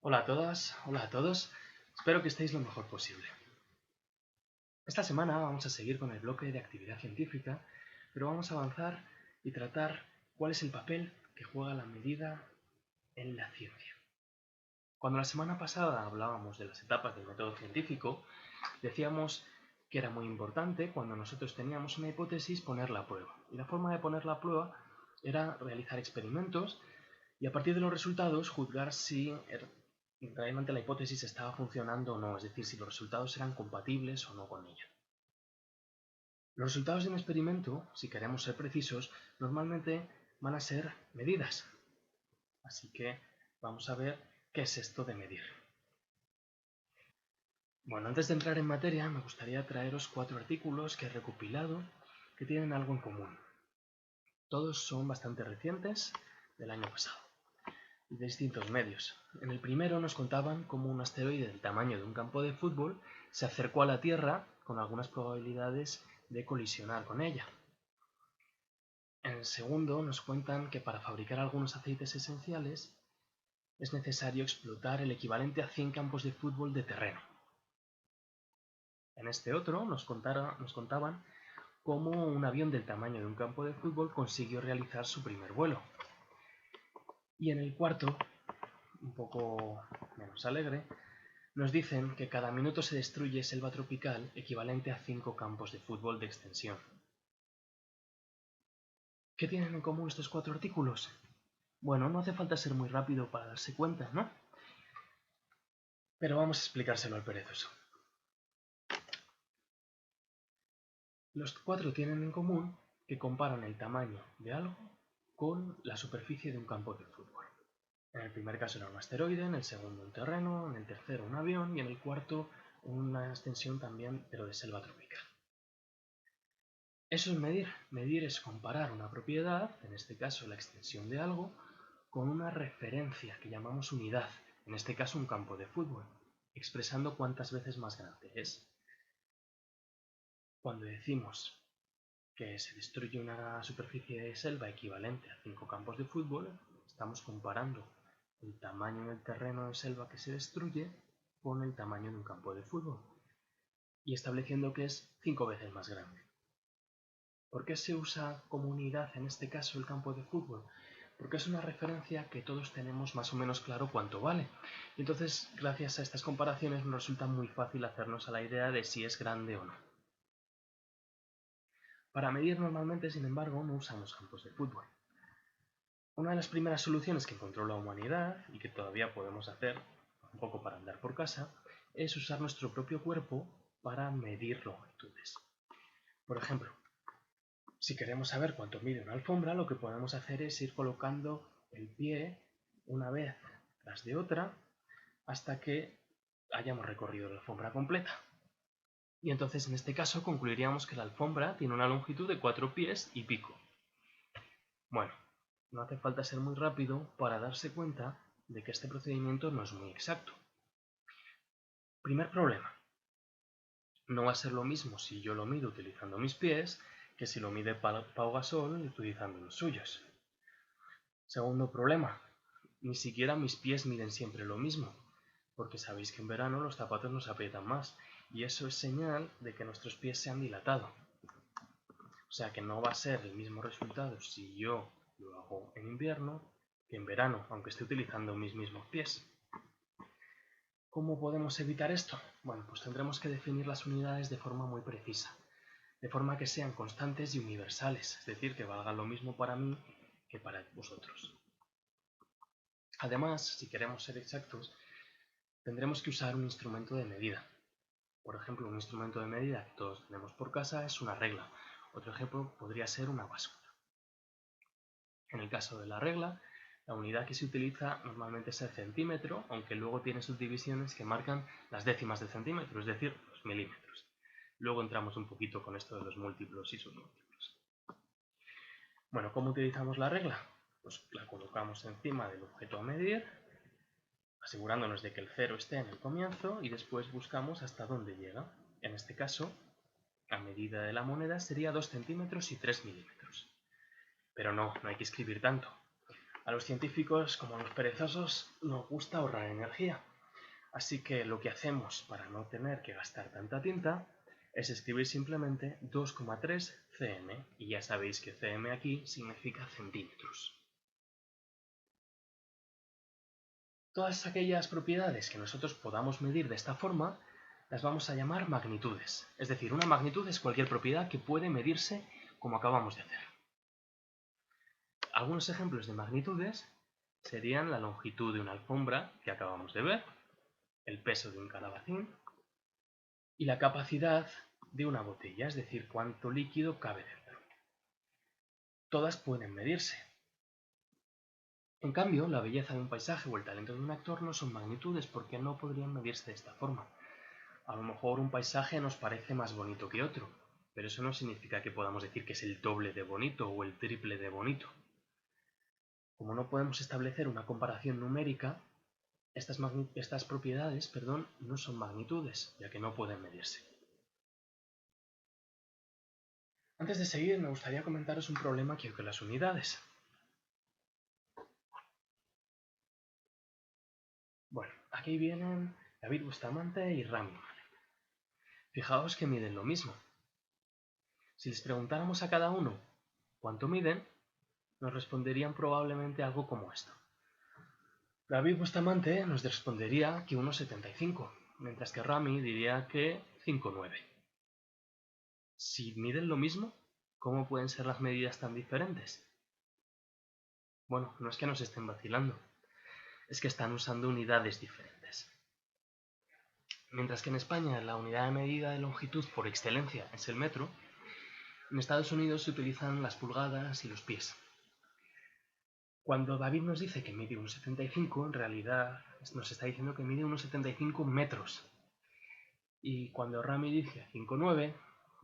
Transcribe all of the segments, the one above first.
Hola a todas, hola a todos, espero que estéis lo mejor posible. Esta semana vamos a seguir con el bloque de actividad científica, pero vamos a avanzar y tratar cuál es el papel que juega la medida en la ciencia. Cuando la semana pasada hablábamos de las etapas del método científico, decíamos que era muy importante cuando nosotros teníamos una hipótesis ponerla a prueba. Y la forma de ponerla a prueba era realizar experimentos y a partir de los resultados juzgar si realmente la hipótesis estaba funcionando o no, es decir, si los resultados eran compatibles o no con ella. Los resultados de un experimento, si queremos ser precisos, normalmente van a ser medidas. Así que vamos a ver qué es esto de medir. Bueno, antes de entrar en materia, me gustaría traeros 4 artículos que he recopilado que tienen algo en común. Todos son bastante recientes, del año pasado, y de distintos medios. En el primero nos contaban cómo un asteroide del tamaño de un campo de fútbol se acercó a la Tierra con algunas probabilidades de colisionar con ella. En el segundo nos cuentan que para fabricar algunos aceites esenciales es necesario explotar el equivalente a 100 campos de fútbol de terreno. En este otro nos contaban cómo un avión del tamaño de un campo de fútbol consiguió realizar su primer vuelo. Y en el cuarto, un poco menos alegre, nos dicen que cada minuto se destruye selva tropical equivalente a 5 campos de fútbol de extensión. ¿Qué tienen en común estos 4 artículos? Bueno, no hace falta ser muy rápido para darse cuenta, ¿no? Pero vamos a explicárselo al perezoso. Los 4 tienen en común que comparan el tamaño de algo con la superficie de un campo de fútbol. En el primer caso era un asteroide, en el segundo un terreno, en el tercero un avión y en el cuarto una extensión también, pero de selva tropical. Eso es medir. Medir es comparar una propiedad, en este caso la extensión de algo, con una referencia que llamamos unidad, en este caso un campo de fútbol, expresando cuántas veces más grande es. Cuando decimos que se destruye una superficie de selva equivalente a 5 campos de fútbol, estamos comparando el tamaño del terreno de selva que se destruye con el tamaño de un campo de fútbol y estableciendo que es 5 veces más grande. ¿Por qué se usa como unidad en este caso el campo de fútbol? Porque es una referencia que todos tenemos más o menos claro cuánto vale. Y entonces, gracias a estas comparaciones, nos resulta muy fácil hacernos a la idea de si es grande o no. Para medir normalmente, sin embargo, no usamos campos de fútbol. Una de las primeras soluciones que encontró la humanidad, y que todavía podemos hacer un poco para andar por casa, es usar nuestro propio cuerpo para medir longitudes. Por ejemplo, si queremos saber cuánto mide una alfombra, lo que podemos hacer es ir colocando el pie una vez tras de otra hasta que hayamos recorrido la alfombra completa. Y entonces en este caso concluiríamos que la alfombra tiene una longitud de 4 pies y pico. Bueno, no hace falta ser muy rápido para darse cuenta de que este procedimiento no es muy exacto. Primer problema. No va a ser lo mismo si yo lo mido utilizando mis pies que si lo mide Pau Gasol utilizando los suyos. Segundo problema. Ni siquiera mis pies miden siempre lo mismo, porque sabéis que en verano los zapatos nos aprietan más, y eso es señal de que nuestros pies se han dilatado. O sea que no va a ser el mismo resultado si yo lo hago en invierno que en verano, aunque esté utilizando mis mismos pies. ¿Cómo podemos evitar esto? Bueno, pues tendremos que definir las unidades de forma muy precisa, de forma que sean constantes y universales, es decir, que valgan lo mismo para mí que para vosotros. Además, si queremos ser exactos, tendremos que usar un instrumento de medida. Por ejemplo, un instrumento de medida que todos tenemos por casa es una regla. Otro ejemplo podría ser una báscula. En el caso de la regla, la unidad que se utiliza normalmente es el centímetro, aunque luego tiene subdivisiones que marcan las décimas de centímetro, es decir, los milímetros. Luego entramos un poquito con esto de los múltiplos y submúltiplos. Bueno, ¿cómo utilizamos la regla? Pues la colocamos encima del objeto a medir, asegurándonos de que el cero esté en el comienzo y después buscamos hasta dónde llega. En este caso, a medida de la moneda sería 2 centímetros y 3 milímetros. Pero no hay que escribir tanto. A los científicos, como a los perezosos, nos gusta ahorrar energía. Así que lo que hacemos para no tener que gastar tanta tinta es escribir simplemente 2,3 cm, y ya sabéis que cm aquí significa centímetros. Todas aquellas propiedades que nosotros podamos medir de esta forma las vamos a llamar magnitudes. Es decir, una magnitud es cualquier propiedad que puede medirse como acabamos de hacer. Algunos ejemplos de magnitudes serían la longitud de una alfombra, que acabamos de ver, el peso de un calabacín y la capacidad de una botella, es decir, cuánto líquido cabe dentro. Todas pueden medirse. En cambio, la belleza de un paisaje o el talento de un actor no son magnitudes porque no podrían medirse de esta forma. A lo mejor un paisaje nos parece más bonito que otro, pero eso no significa que podamos decir que es el doble de bonito o el triple de bonito. Como no podemos establecer una comparación numérica, estas propiedades no son magnitudes, ya que no pueden medirse. Antes de seguir, me gustaría comentaros un problema que hay con las unidades. Bueno, aquí vienen David Bustamante y Rami. Fijaos que miden lo mismo. Si les preguntáramos a cada uno cuánto miden, nos responderían probablemente algo como esto. David Bustamante nos respondería que 1,75, mientras que Rami diría que 5,9. Si miden lo mismo, ¿cómo pueden ser las medidas tan diferentes? Bueno, no es que nos estén vacilando, es que están usando unidades diferentes. Mientras que en España la unidad de medida de longitud por excelencia es el metro, en Estados Unidos se utilizan las pulgadas y los pies. Cuando David nos dice que mide 1,75, en realidad nos está diciendo que mide 1,75 metros. Y cuando Rami dice 5,9,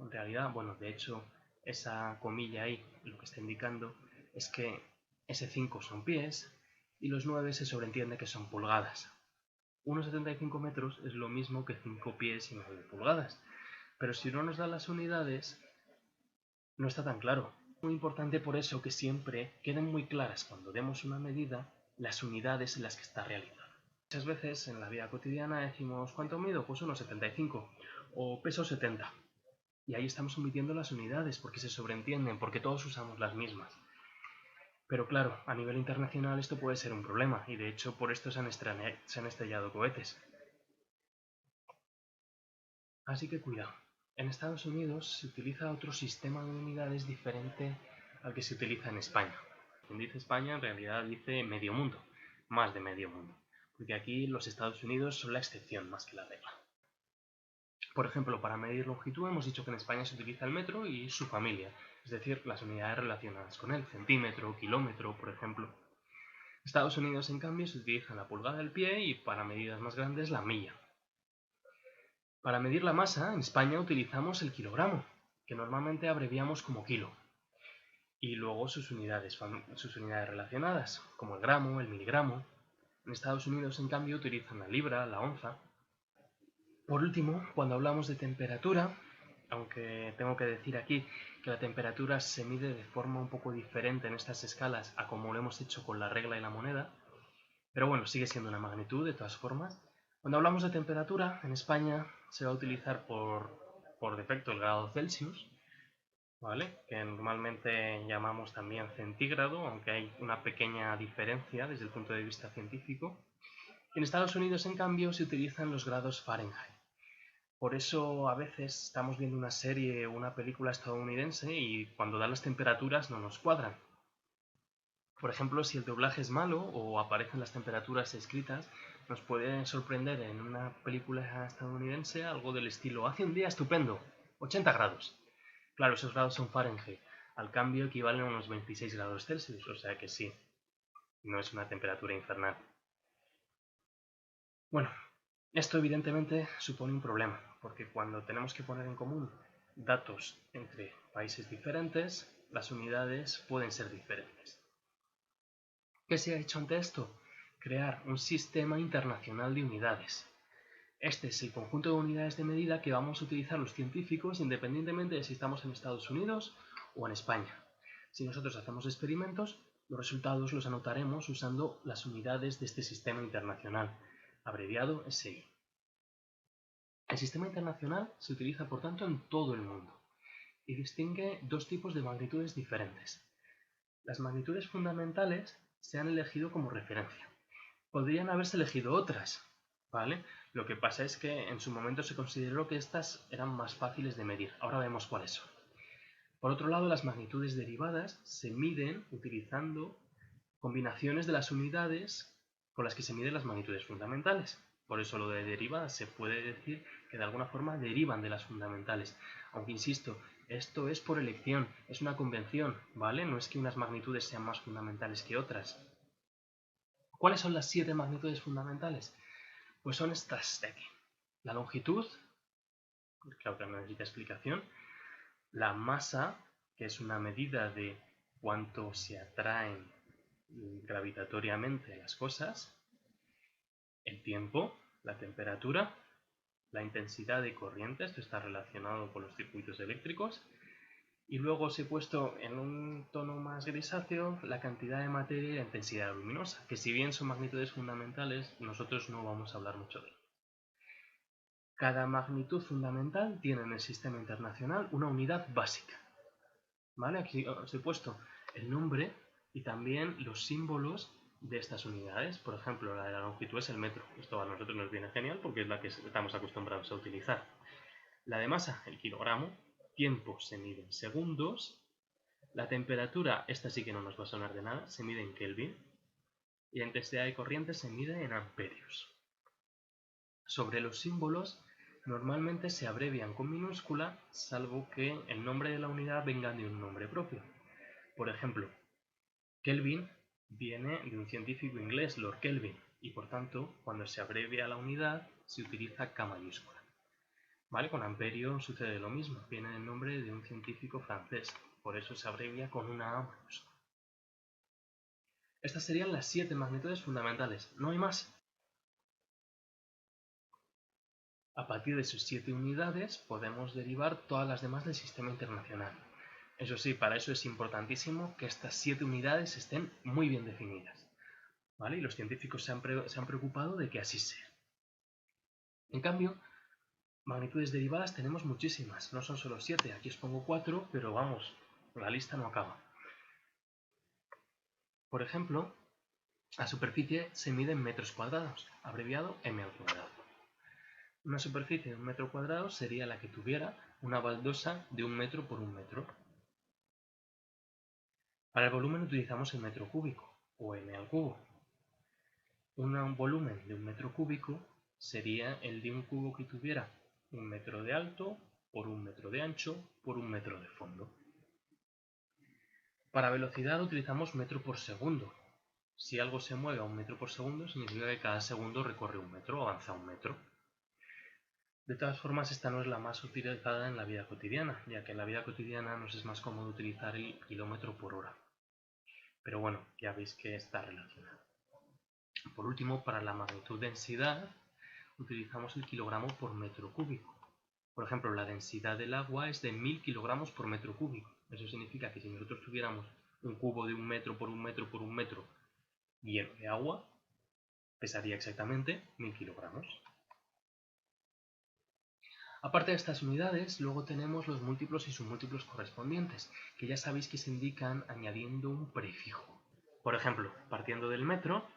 en realidad, bueno, de hecho, esa comilla ahí lo que está indicando es que ese 5 son pies y los 9 se sobreentiende que son pulgadas. 1,75 metros es lo mismo que 5 pies y 9 pulgadas. Pero si no nos da las unidades, no está tan claro. Es muy importante por eso que siempre queden muy claras cuando demos una medida las unidades en las que está realizada. Muchas veces en la vida cotidiana decimos ¿cuánto mido? Pues 1,75 o peso 70. Y ahí estamos omitiendo las unidades porque se sobreentienden, porque todos usamos las mismas. Pero claro, a nivel internacional esto puede ser un problema y de hecho por esto se han estrellado cohetes. Así que cuidado. En Estados Unidos se utiliza otro sistema de unidades diferente al que se utiliza en España. Quien dice España en realidad dice medio mundo, más de medio mundo, porque aquí los Estados Unidos son la excepción más que la regla. Por ejemplo, para medir longitud hemos dicho que en España se utiliza el metro y su familia, es decir, las unidades relacionadas con él, centímetro, kilómetro, por ejemplo. En Estados Unidos, en cambio, se utiliza la pulgada del pie y para medidas más grandes la milla. Para medir la masa, en España utilizamos el kilogramo, que normalmente abreviamos como kilo, y luego sus unidades relacionadas, como el gramo, el miligramo. En Estados Unidos, en cambio, utilizan la libra, la onza. Por último, cuando hablamos de temperatura, aunque tengo que decir aquí que la temperatura se mide de forma un poco diferente en estas escalas a como lo hemos hecho con la regla y la moneda, pero bueno, sigue siendo una magnitud de todas formas. Cuando hablamos de temperatura, en España se va a utilizar por defecto el grado Celsius, ¿vale? Que normalmente llamamos también centígrado, aunque hay una pequeña diferencia desde el punto de vista científico. Y en Estados Unidos, en cambio, se utilizan los grados Fahrenheit. Por eso a veces estamos viendo una serie o una película estadounidense y cuando dan las temperaturas no nos cuadran. Por ejemplo, si el doblaje es malo o aparecen las temperaturas escritas, nos puede sorprender en una película estadounidense algo del estilo hace un día estupendo, 80 grados. Claro, esos grados son Fahrenheit. Al cambio equivalen a unos 26 grados Celsius, o sea que sí, no es una temperatura infernal. Bueno, esto evidentemente supone un problema, porque cuando tenemos que poner en común datos entre países diferentes, las unidades pueden ser diferentes. ¿Qué se ha hecho ante esto? Crear un sistema internacional de unidades. Este es el conjunto de unidades de medida que vamos a utilizar los científicos independientemente de si estamos en Estados Unidos o en España. Si nosotros hacemos experimentos, Los resultados los anotaremos usando las unidades de este sistema internacional, abreviado SI. El sistema internacional se utiliza, por tanto, en todo el mundo y distingue dos tipos de magnitudes diferentes. Las magnitudes fundamentales se han elegido como referencia. Podrían haberse elegido otras, ¿vale? Lo que pasa es que en su momento se consideró que estas eran más fáciles de medir. Ahora vemos cuáles son. Por otro lado, las magnitudes derivadas se miden utilizando combinaciones de las unidades con las que se miden las magnitudes fundamentales. Por eso lo de derivadas se puede decir que de alguna forma derivan de las fundamentales. Aunque insisto, esto es por elección, es una convención, ¿vale? No es que unas magnitudes sean más fundamentales que otras. ¿Cuáles son las 7 magnitudes fundamentales? Pues son estas de aquí. La longitud, claro que no necesita explicación. La masa, que es una medida de cuánto se atraen gravitatoriamente las cosas. El tiempo, la temperatura, la intensidad de corriente, esto está relacionado con los circuitos eléctricos. Y luego os he puesto en un tono más grisáceo la cantidad de materia y la intensidad luminosa, que si bien son magnitudes fundamentales, nosotros no vamos a hablar mucho de ello. Cada magnitud fundamental tiene en el sistema internacional una unidad básica. ¿Vale? Aquí os he puesto el nombre y también los símbolos de estas unidades. Por ejemplo, la de la longitud es el metro. Esto a nosotros nos viene genial porque es la que estamos acostumbrados a utilizar. La de masa, el kilogramo. Tiempo se mide en segundos. La temperatura, esta sí que no nos va a sonar de nada, se mide en Kelvin. Y la intensidad de corriente se mide en amperios. Sobre los símbolos, normalmente se abrevian con minúscula, salvo que el nombre de la unidad venga de un nombre propio. Por ejemplo, Kelvin viene de un científico inglés, Lord Kelvin, y por tanto, cuando se abrevia la unidad, se utiliza K mayúscula. ¿Vale? Con amperio sucede lo mismo, viene del nombre de un científico francés, por eso se abrevia con una A mayúscula. Estas serían las 7 magnitudes fundamentales, no hay más. A partir de sus 7 unidades podemos derivar todas las demás del sistema internacional. Eso sí, para eso es importantísimo que estas 7 unidades estén muy bien definidas. ¿Vale? Y los científicos se han preocupado de que así sea. En cambio, magnitudes derivadas tenemos muchísimas, no son solo 7, aquí os pongo 4, pero vamos, la lista no acaba. Por ejemplo, la superficie se mide en metros cuadrados, abreviado m al cuadrado. Una superficie de 1 metro cuadrado sería la que tuviera una baldosa de 1 metro por 1 metro. Para el volumen utilizamos el metro cúbico, o m al cubo. Un volumen de 1 metro cúbico sería el de un cubo que tuviera 1 metro de alto por 1 metro de ancho por 1 metro de fondo. Para velocidad utilizamos metro por segundo. Si algo se mueve a 1 metro por segundo, significa que cada segundo recorre 1 metro o avanza 1 metro. De todas formas, esta no es la más utilizada en la vida cotidiana, ya que en la vida cotidiana nos es más cómodo utilizar el kilómetro por hora. Pero bueno, ya veis que está relacionado. Por último, para la magnitud densidad, utilizamos el kilogramo por metro cúbico. Por ejemplo, la densidad del agua es de 1000 kilogramos por metro cúbico. Eso significa que si nosotros tuviéramos un cubo de 1 metro por 1 metro por 1 metro lleno de agua, pesaría exactamente 1000 kilogramos. Aparte de estas unidades, luego tenemos los múltiplos y submúltiplos correspondientes, que ya sabéis que se indican añadiendo un prefijo. Por ejemplo, partiendo del metro,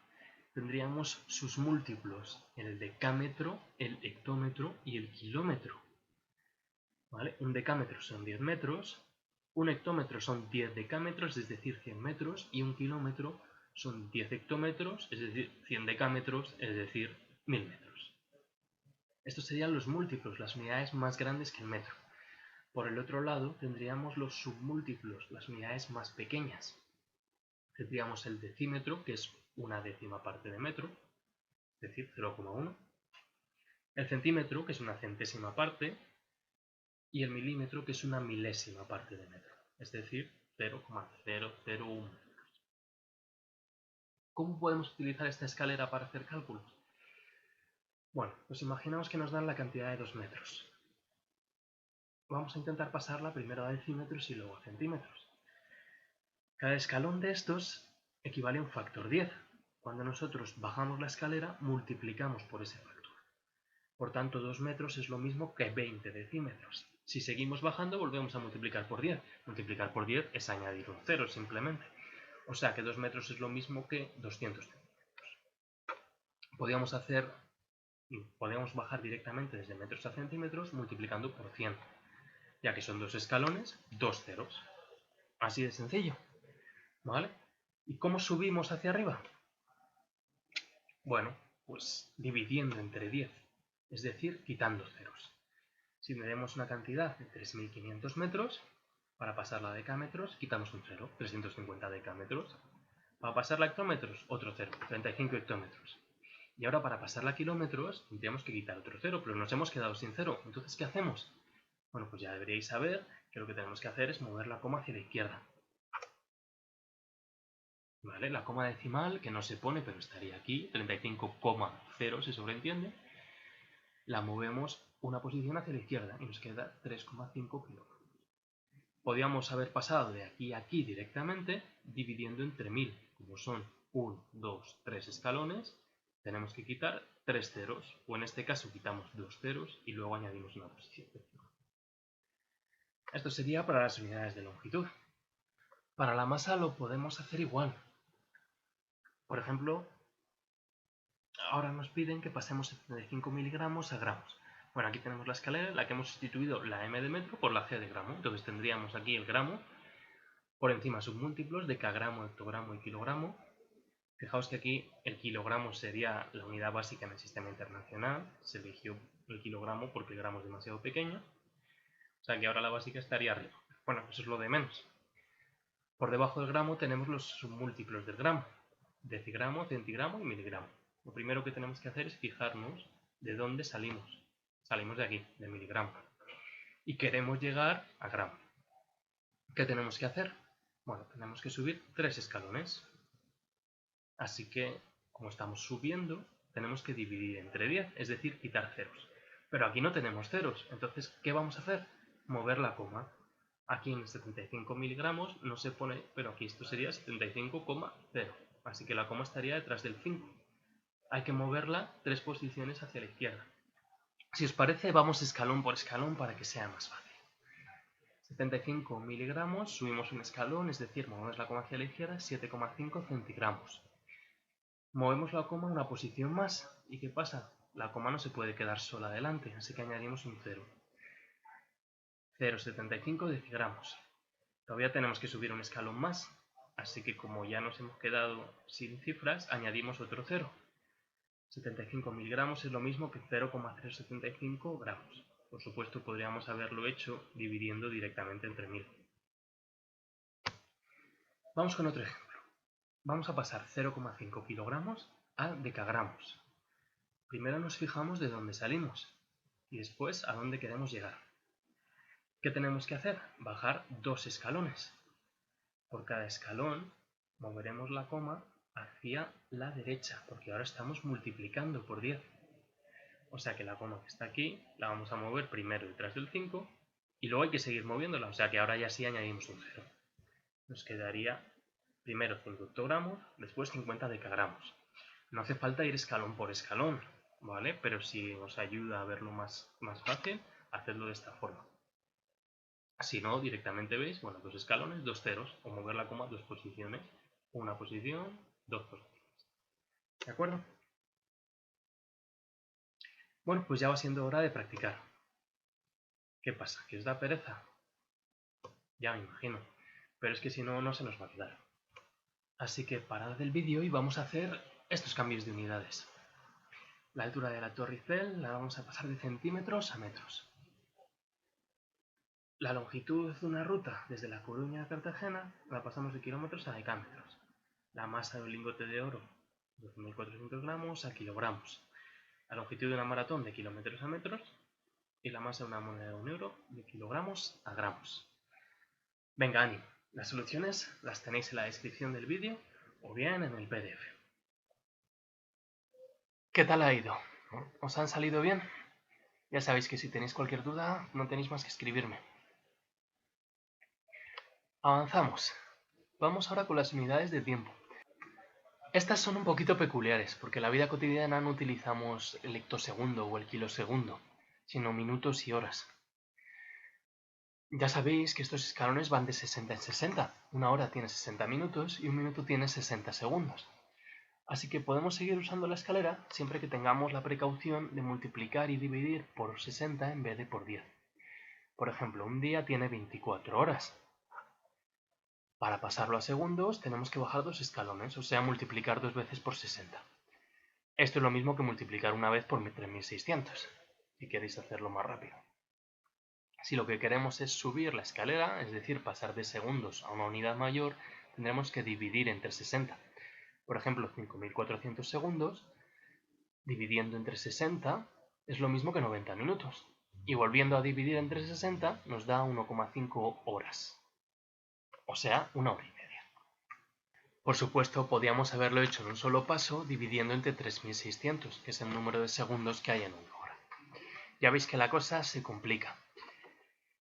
tendríamos sus múltiplos, el decámetro, el hectómetro y el kilómetro. ¿Vale? Un decámetro son 10 metros, un hectómetro son 10 decámetros, es decir, 100 metros, y un kilómetro son 10 hectómetros, es decir, 100 decámetros, es decir, 1000 metros. Estos serían los múltiplos, las unidades más grandes que el metro. Por el otro lado, tendríamos los submúltiplos, las unidades más pequeñas. Tendríamos el decímetro, que es una décima parte de metro, es decir, 0,1. El centímetro, que es una centésima parte, y el milímetro, que es una milésima parte de metro, es decir, 0,001 metros. ¿Cómo podemos utilizar esta escalera para hacer cálculos? Bueno, pues imaginamos que nos dan la cantidad de 2 metros. Vamos a intentar pasarla primero a decímetros y luego a centímetros. Cada escalón de estos equivale a un factor 10. Cuando nosotros bajamos la escalera, multiplicamos por ese factor. Por tanto, 2 metros es lo mismo que 20 decímetros. Si seguimos bajando, volvemos a multiplicar por 10. Multiplicar por 10 es añadir un 0 simplemente. O sea que 2 metros es lo mismo que 200 centímetros. Podríamos bajar directamente desde metros a centímetros multiplicando por 100, ya que son 2 escalones, 2 ceros. Así de sencillo, ¿vale? ¿Y cómo subimos hacia arriba? Bueno, pues dividiendo entre 10, es decir, quitando ceros. Si tenemos una cantidad de 3.500 metros, para pasarla a decámetros, quitamos un cero, 350 decámetros. Para pasarla a hectómetros, otro cero, 35 hectómetros. Y ahora para pasarla a kilómetros, tendríamos que quitar otro cero, pero nos hemos quedado sin cero. Entonces, ¿qué hacemos? Bueno, pues ya deberíais saber que lo que tenemos que hacer es mover la coma hacia la izquierda. ¿Vale? La coma decimal, que no se pone, pero estaría aquí, 35,0 se sobreentiende, la movemos una posición hacia la izquierda y nos queda 3,5 kilómetros. Podríamos haber pasado de aquí a aquí directamente, dividiendo entre 1000, como son 1, 2, 3 escalones, tenemos que quitar 3 ceros, o en este caso quitamos 2 ceros y luego añadimos una posición. Esto sería para las unidades de longitud. Para la masa lo podemos hacer igual. Por ejemplo, ahora nos piden que pasemos 75 miligramos a gramos. Bueno, aquí tenemos la escalera en la que hemos sustituido la m de metro por la c de gramo. Entonces tendríamos aquí el gramo, por encima submúltiplos de kgramo, hectogramo y kilogramo. Fijaos que aquí el kilogramo sería la unidad básica en el sistema internacional. Se eligió el kilogramo porque el gramo es demasiado pequeño. O sea que ahora la básica estaría arriba. Bueno, eso es lo de menos. Por debajo del gramo tenemos los submúltiplos del gramo. Decigramo, centigramo y miligramo. Lo primero que tenemos que hacer es fijarnos de dónde salimos. Salimos de aquí, de miligramo. Y queremos llegar a gramo. ¿Qué tenemos que hacer? Bueno, tenemos que subir 3 escalones. Así que, como estamos subiendo, tenemos que dividir entre 10, es decir, quitar ceros. Pero aquí no tenemos ceros, entonces, ¿qué vamos a hacer? Mover la coma. Aquí en 75 miligramos no se pone, pero aquí esto sería 75,0. Así que la coma estaría detrás del 5. Hay que moverla 3 posiciones hacia la izquierda. Si os parece, vamos escalón por escalón para que sea más fácil. 75 miligramos, subimos un escalón, es decir, movemos la coma hacia la izquierda, 7,5 centigramos. Movemos la coma una posición más. ¿Y qué pasa? La coma no se puede quedar sola adelante, así que añadimos un 0. 0,75 decigramos. Todavía tenemos que subir un escalón más, así que como ya nos hemos quedado sin cifras, añadimos otro 0. 75 miligramos es lo mismo que 0,075 gramos. Por supuesto, podríamos haberlo hecho dividiendo directamente entre 1000. Vamos con otro ejemplo. Vamos a pasar 0,5 kilogramos a decagramos. Primero nos fijamos de dónde salimos y después a dónde queremos llegar. ¿Qué tenemos que hacer? Bajar 2 escalones. Por cada escalón moveremos la coma hacia la derecha, porque ahora estamos multiplicando por 10. O sea que la coma que está aquí la vamos a mover primero detrás del 5 y luego hay que seguir moviéndola, o sea que ahora ya sí añadimos un 0. Nos quedaría primero 5 hectogramos, después 50 decagramos. No hace falta ir escalón por escalón, ¿vale? Pero si os ayuda a verlo más fácil, hacedlo de esta forma. Si no, directamente veis, bueno, 2 escalones, 2 ceros, o mover la coma 2 posiciones, una posición, 2 posiciones. ¿De acuerdo? Bueno, pues ya va siendo hora de practicar. ¿Qué pasa? ¿Que os da pereza? Ya me imagino, pero es que si no, no se nos va a quedar. Así que parad el vídeo y vamos a hacer estos cambios de unidades. La altura de la Torre Eiffel la vamos a pasar de centímetros a metros. La longitud de una ruta desde La Coruña a Cartagena la pasamos de kilómetros a decámetros. La masa de un lingote de oro, 12.400 gramos a kilogramos. La longitud de una maratón de kilómetros a metros. Y la masa de una moneda de 1 euro de kilogramos a gramos. Venga, ánimo. Las soluciones las tenéis en la descripción del vídeo o bien en el PDF. ¿Qué tal ha ido? ¿Os han salido bien? Ya sabéis que si tenéis cualquier duda, no tenéis más que escribirme. Avanzamos. Vamos ahora con las unidades de tiempo. Estas son un poquito peculiares, porque en la vida cotidiana no utilizamos el hectosegundo o el kilosegundo, sino minutos y horas. Ya sabéis que estos escalones van de 60 en 60. Una hora tiene 60 minutos y un minuto tiene 60 segundos. Así que podemos seguir usando la escalera siempre que tengamos la precaución de multiplicar y dividir por 60 en vez de por 10. Por ejemplo, un día tiene 24 horas. Para pasarlo a segundos tenemos que bajar 2 escalones, o sea, multiplicar 2 veces por 60. Esto es lo mismo que multiplicar una vez por 3600, si queréis hacerlo más rápido. Si lo que queremos es subir la escalera, es decir, pasar de segundos a una unidad mayor, tendremos que dividir entre 60. Por ejemplo, 5400 segundos, dividiendo entre 60, es lo mismo que 90 minutos. Y volviendo a dividir entre 60, nos da 1,5 horas. O sea, 1 hora y media. Por supuesto, podíamos haberlo hecho en un solo paso, dividiendo entre 3600, que es el número de segundos que hay en una hora. Ya veis que la cosa se complica.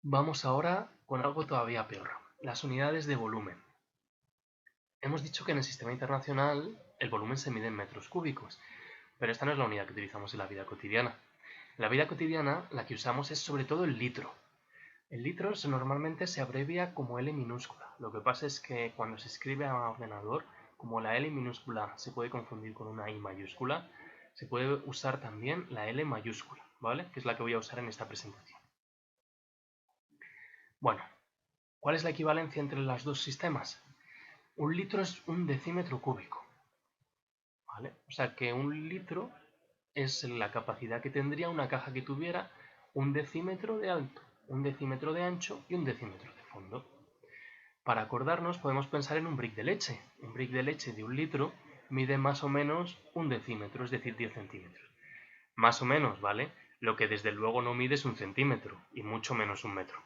Vamos ahora con algo todavía peor, las unidades de volumen. Hemos dicho que en el sistema internacional el volumen se mide en metros cúbicos, pero esta no es la unidad que utilizamos en la vida cotidiana. En la vida cotidiana la que usamos es sobre todo el litro. El litro normalmente se abrevia como L minúscula. Lo que pasa es que cuando se escribe a ordenador, como la L minúscula se puede confundir con una I mayúscula, se puede usar también la L mayúscula, ¿vale? Que es la que voy a usar en esta presentación. Bueno, ¿cuál es la equivalencia entre los dos sistemas? Un litro es un decímetro cúbico, ¿vale? O sea que un litro es la capacidad que tendría una caja que tuviera un decímetro de alto, un decímetro de ancho y un decímetro de fondo. Para acordarnos podemos pensar en un brick de leche. Un brick de leche de un litro mide más o menos un decímetro, es decir, 10 centímetros. Más o menos, ¿vale? Lo que desde luego no mide es un centímetro, y mucho menos un metro.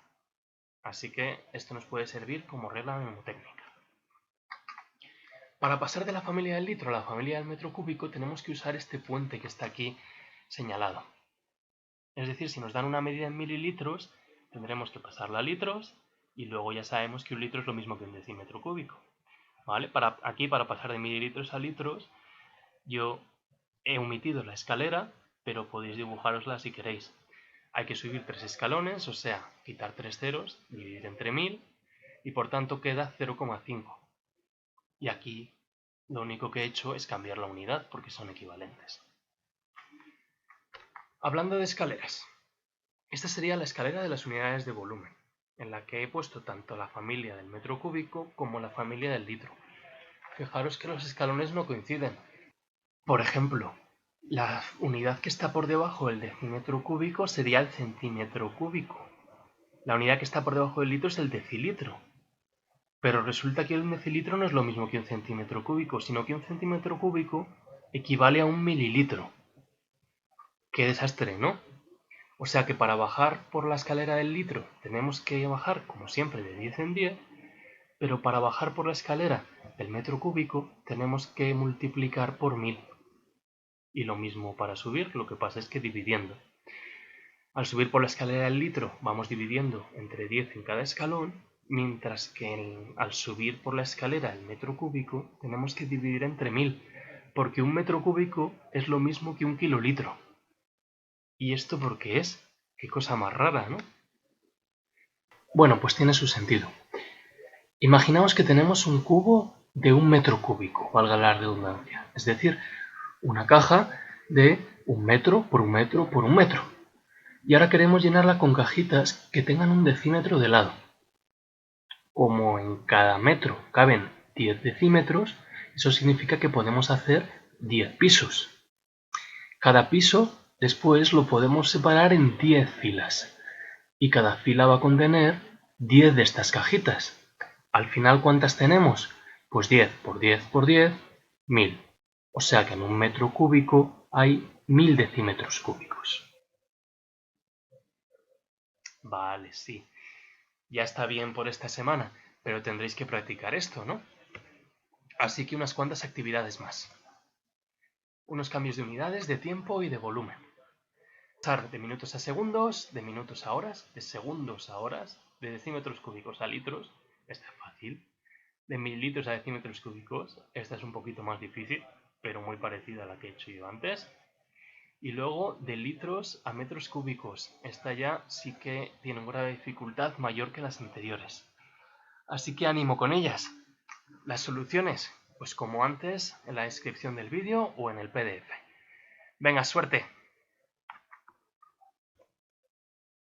Así que esto nos puede servir como regla mnemotécnica. Para pasar de la familia del litro a la familia del metro cúbico tenemos que usar este puente que está aquí señalado. Es decir, si nos dan una medida en mililitros, tendremos que pasarla a litros y luego ya sabemos que un litro es lo mismo que un decímetro cúbico. ¿Vale? Aquí, para pasar de mililitros a litros, yo he omitido la escalera, pero podéis dibujarosla si queréis. Hay que subir 3 escalones, o sea, quitar 3 ceros, dividir entre 1000, y por tanto queda 0,5. Y aquí lo único que he hecho es cambiar la unidad, porque son equivalentes. Hablando de escaleras, esta sería la escalera de las unidades de volumen, en la que he puesto tanto la familia del metro cúbico como la familia del litro. Fijaros que los escalones no coinciden. Por ejemplo, la unidad que está por debajo del decímetro cúbico sería el centímetro cúbico. La unidad que está por debajo del litro es el decilitro. Pero resulta que un decilitro no es lo mismo que un centímetro cúbico, sino que un centímetro cúbico equivale a un mililitro. ¡Qué desastre!, ¿no? O sea que para bajar por la escalera del litro tenemos que bajar, como siempre, de 10 en 10, pero para bajar por la escalera del metro cúbico tenemos que multiplicar por 1000. Y lo mismo para subir, lo que pasa es que dividiendo. Al subir por la escalera del litro vamos dividiendo entre 10 en cada escalón, mientras que al subir por la escalera el metro cúbico tenemos que dividir entre 1000, porque un metro cúbico es lo mismo que un kilolitro. ¿Y esto por qué es? Qué cosa más rara, ¿no? Bueno, pues tiene su sentido. Imaginaos que tenemos un cubo de 1 metro cúbico, valga la redundancia, es decir, una caja de 1 metro por 1 metro por 1 metro. Y ahora queremos llenarla con cajitas que tengan un decímetro de lado. Como en cada metro caben 10 decímetros, eso significa que podemos hacer 10 pisos. Cada piso después lo podemos separar en 10 filas. Y cada fila va a contener 10 de estas cajitas. Al final, ¿cuántas tenemos? Pues 10 por 10 por 10, 1000. O sea que en un metro cúbico hay 1000 decímetros cúbicos. Vale, sí. Ya está bien por esta semana, pero tendréis que practicar esto, ¿no? Así que unas cuantas actividades más. Unos cambios de unidades, de tiempo y de volumen. Pasar de minutos a segundos, de minutos a horas, de segundos a horas, de decímetros cúbicos a litros. Está fácil. de mililitros a decímetros cúbicos. Esta es un poquito más difícil, pero muy parecida a la que he hecho yo antes. Y luego de litros a metros cúbicos. Esta ya sí que tiene un grado de dificultad mayor que las anteriores. Así que ánimo con ellas. Las soluciones, pues como antes, en la descripción del vídeo o en el PDF. Venga, suerte.